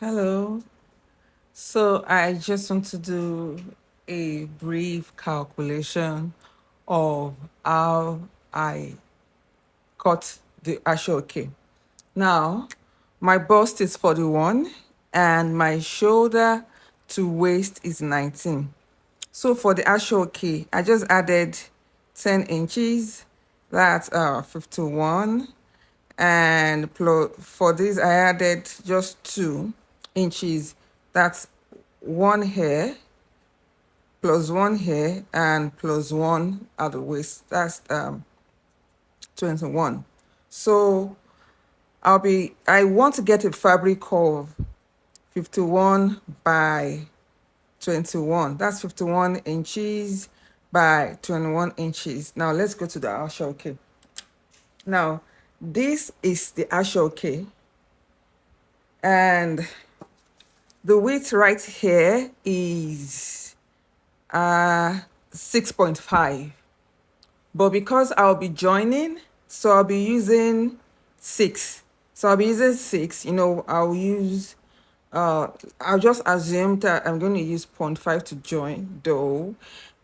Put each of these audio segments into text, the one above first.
Hello. So I just want to do a brief calculation of how I cut the Aso-Oke. Now, my bust is 41 and my shoulder to waist is 19. So for the Aso-Oke, I just added 10 inches. That's 51. And for this, I added just 2 inches. That's one hair plus one hair and plus one at the waist. That's 21. So I want to get a fabric of 51 by 21. That's 51 inches by 21 inches. Now let's go to the Aso-Oke. Now this is the Aso-Oke, and the width right here is 6.5, but because I'll be joining, so I'll be using 6. So I'll be using 6. I'll just assume that I'm going to use 0.5 to join, though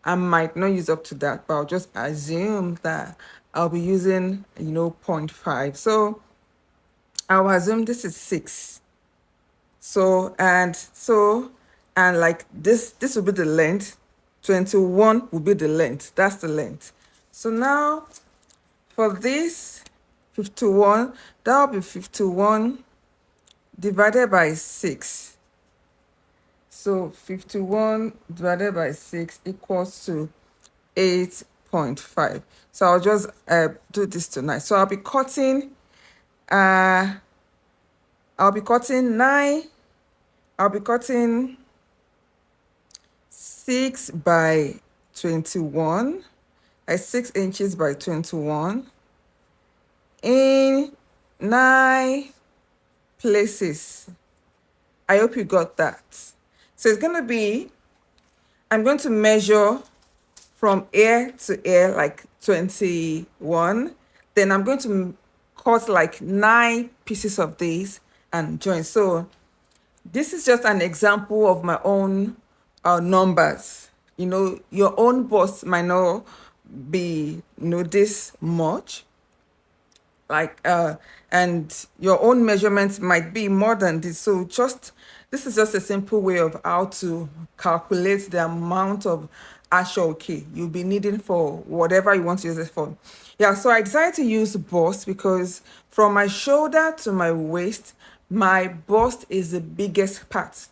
I might not use up to that, but I'll just assume that I'll be using 0.5. So I'll assume this is 6. So like this will be the length. 21 will be the length. That's the length. So now for this 51, that will be 51 divided by 6. So 51 divided by 6 equals to 8.5. So I'll just do this tonight. So I'll be cutting 9. I'll be cutting 6 by 21, like 6 inches by 21 in 9 places. I hope you got that. So it's going to be, I'm going to measure from ear to ear like 21. Then I'm going to cut like 9 pieces of this and join. So this is just an example of my own numbers. Your own bust might not be this much, and your own measurements might be more than this. So this is just a simple way of how to calculate the amount of Aso-Oke you'll be needing for whatever you want to use it for. Yeah, so I decided to use bust because from my shoulder to my waist, my bust is the biggest part.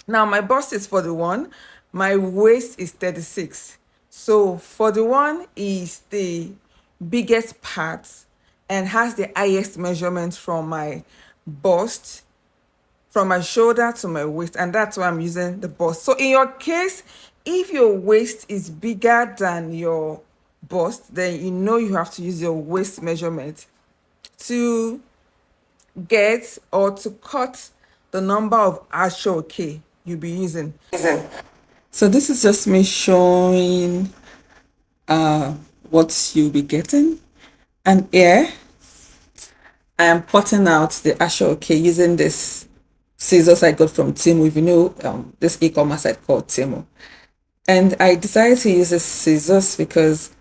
Now my bust is 41, my waist is 36. So 41 is the biggest part and has the highest measurement from my bust, from my shoulder to my waist, and that's why I'm using the bust. So in your case, if your waist is bigger than your bust, then you have to use your waist measurement to get or to cut the number of Aso-Oke you'll be using. So this is just me showing what you'll be getting. And here I am cutting out the Aso-Oke using this scissors I got from Temu. If you know this e-commerce site called Temu. And I decided to use this scissors because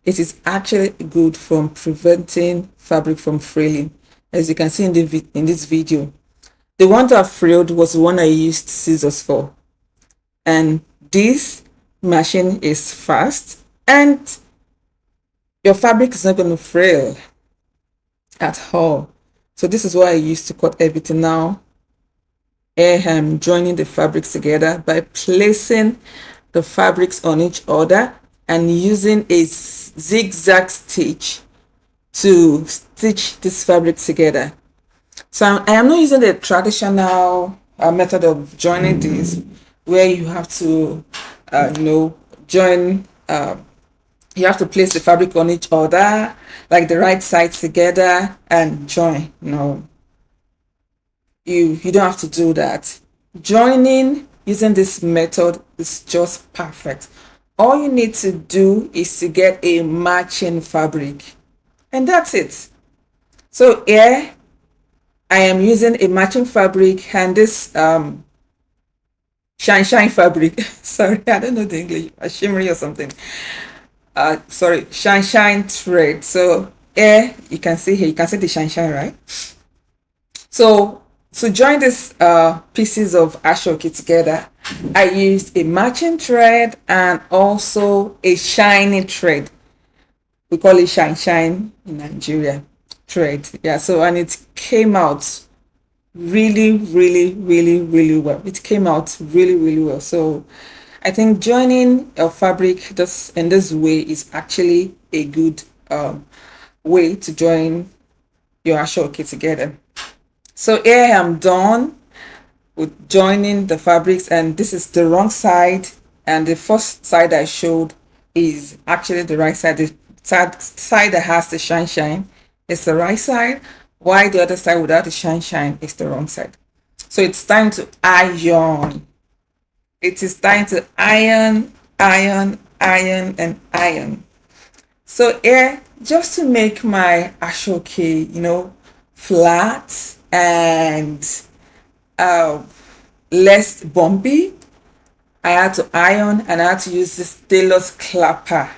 it is actually good from preventing fabric from fraying. As you can see in this video, the one that frayed was the one I used scissors for. And this machine is fast and your fabric is not going to frail at all. So this is what I used to cut everything. Now I am joining the fabrics together by placing the fabrics on each other and using a zigzag stitch to stitch this fabric together. So I am not using the traditional method of joining these, where you have to join, you have to place the fabric on each other, like the right sides together and join. No, you don't have to do that. Joining using this method is just perfect. All you need to do is to get a matching fabric, and that's it. So here I am using a matching fabric, and this shine fabric. Sorry, I don't know the English, a shimmery or something. Sorry, shine thread. So here you can see here, you can see the shine, right? So to join these pieces of Aso-Oke together, I used a matching thread and also a shiny thread. We call it shine in Nigeria thread. Yeah, so and it came out really well. It came out really well. So I think joining a fabric just in this way is actually a good way to join your Aso-Oke together. So here I am done with joining the fabrics, and this is the wrong side, and the first side I showed is actually the right side. The side that has the shine is the right side, while the other side without the shine is the wrong side. So it's time to iron. It is time to iron, and iron. So here, just to make my Aso-Oke, flat and uh, less bumpy, I had to iron and I had to use this tailor's clapper.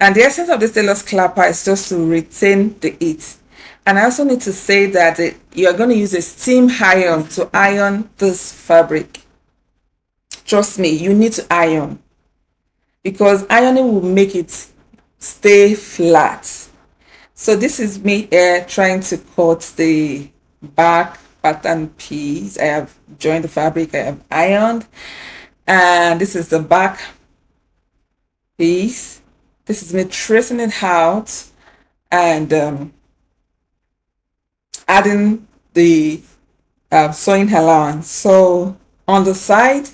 And the essence of this tailor's clapper is just to retain the heat. And I also need to say that you are going to use a steam iron to iron this fabric. Trust me, you need to iron because ironing will make it stay flat. So this is me here trying to cut the back pattern piece. I have joined the fabric, I have ironed, and this is the back piece. This is me tracing it out and adding the sewing allowance. So on the side,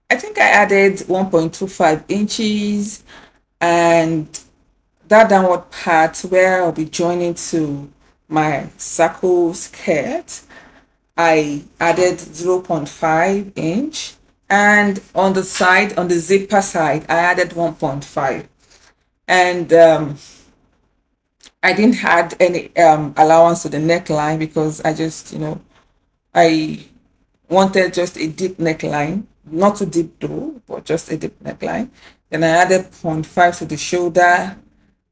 I think I added 1.25 inches, and that downward part where I'll be joining to my circle skirt, I added 0.5 inch, and on the side, on the zipper side, I added 1.5, and I didn't add any allowance to the neckline because I just I wanted just a deep neckline, not too deep though, but just a deep neckline. Then I added 0.5 to the shoulder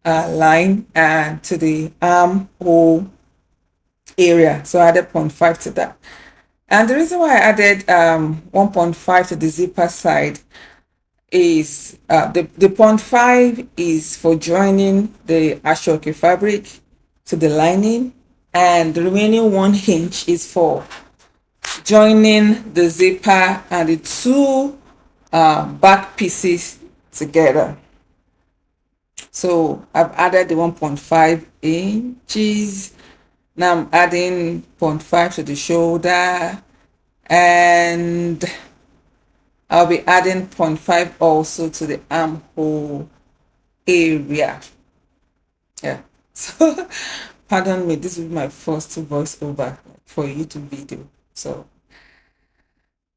line and to the armhole area. So I added 0.5 to that. And the reason why I added 1.5 to the zipper side is the 0.5 is for joining the Aso-Oke fabric to the lining, and the remaining 1 inch is for joining the zipper and the two back pieces together. So I've added the 1.5 inches. Now I'm adding 0.5 to the shoulder, and I'll be adding 0.5 also to the armhole area. Yeah. So pardon me, this will be my first voiceover for a YouTube video. So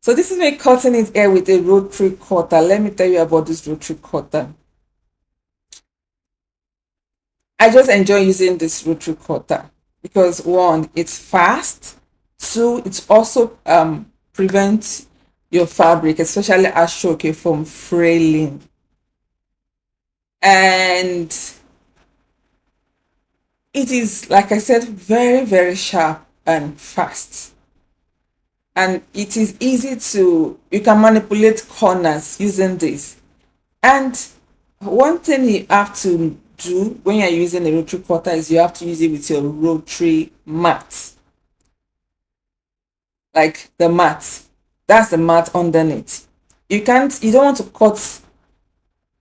this is me cutting it here with a rotary cutter. Let me tell you about this rotary cutter. I just enjoy using this rotary cutter because one, it's fast. Two, it's also prevents your fabric, especially Aso-Oke, from fraying. And it is, like I said, very sharp and fast. And it is easy to, you can manipulate corners using this. And one thing you have to do when you're using a rotary cutter is you have to use it with your rotary mat. Like the mat. That's the mat underneath. You don't want to cut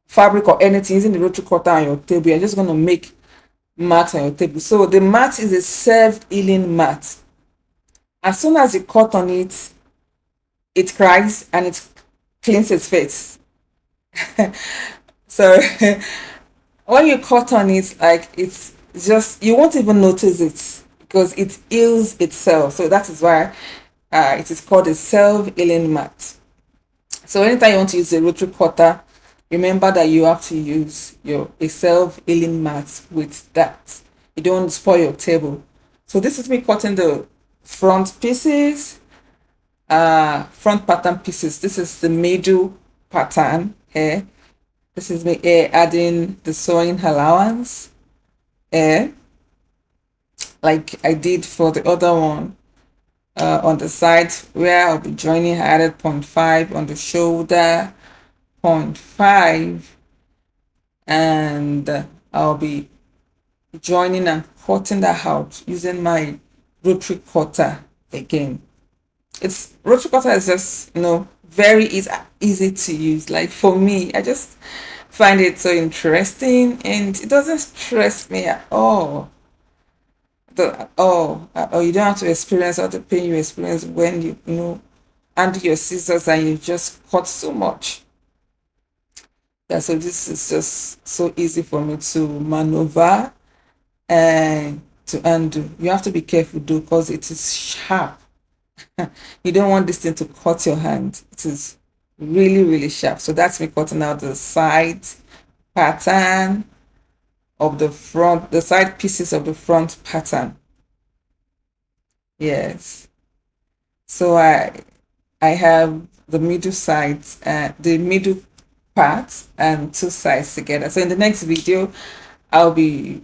fabric or anything using the rotary cutter on your table. You're just going to make marks on your table. So the mat is a self-healing mat. As soon as you cut on it, it cries and it cleans its face. So when you cut on it, like it's just, you won't even notice it because it heals itself. So that is why it is called a self-healing mat. So anytime you want to use a rotary cutter, remember that you have to use a self-healing mat with that. You don't spoil your table. So this is me cutting the front pieces, front pattern pieces. This is the middle pattern here. This is me adding the sewing allowance here, like I did for the other one. On the side where I'll be joining, I added 0.5 on the shoulder, 0.5, and I'll be joining and cutting that out using my rotary cutter again. It's rotary cutter is just, very easy to use. Like for me, I just find it so interesting and it doesn't stress me at all. Oh, you don't have to experience all the pain you experience when you undo your scissors and you just cut so much. Yeah, so this is just so easy for me to maneuver and to undo. You have to be careful though, because it is sharp. You don't want this thing to cut your hand. It is really, really sharp. So that's me cutting out the side pattern of the front, the side pieces of the front pattern. Yes. So I have the middle sides, the middle part and two sides together. So in the next video, I'll be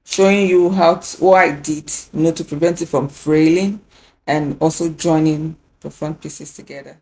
showing you what I did, to prevent it from fraying and also joining the front pieces together.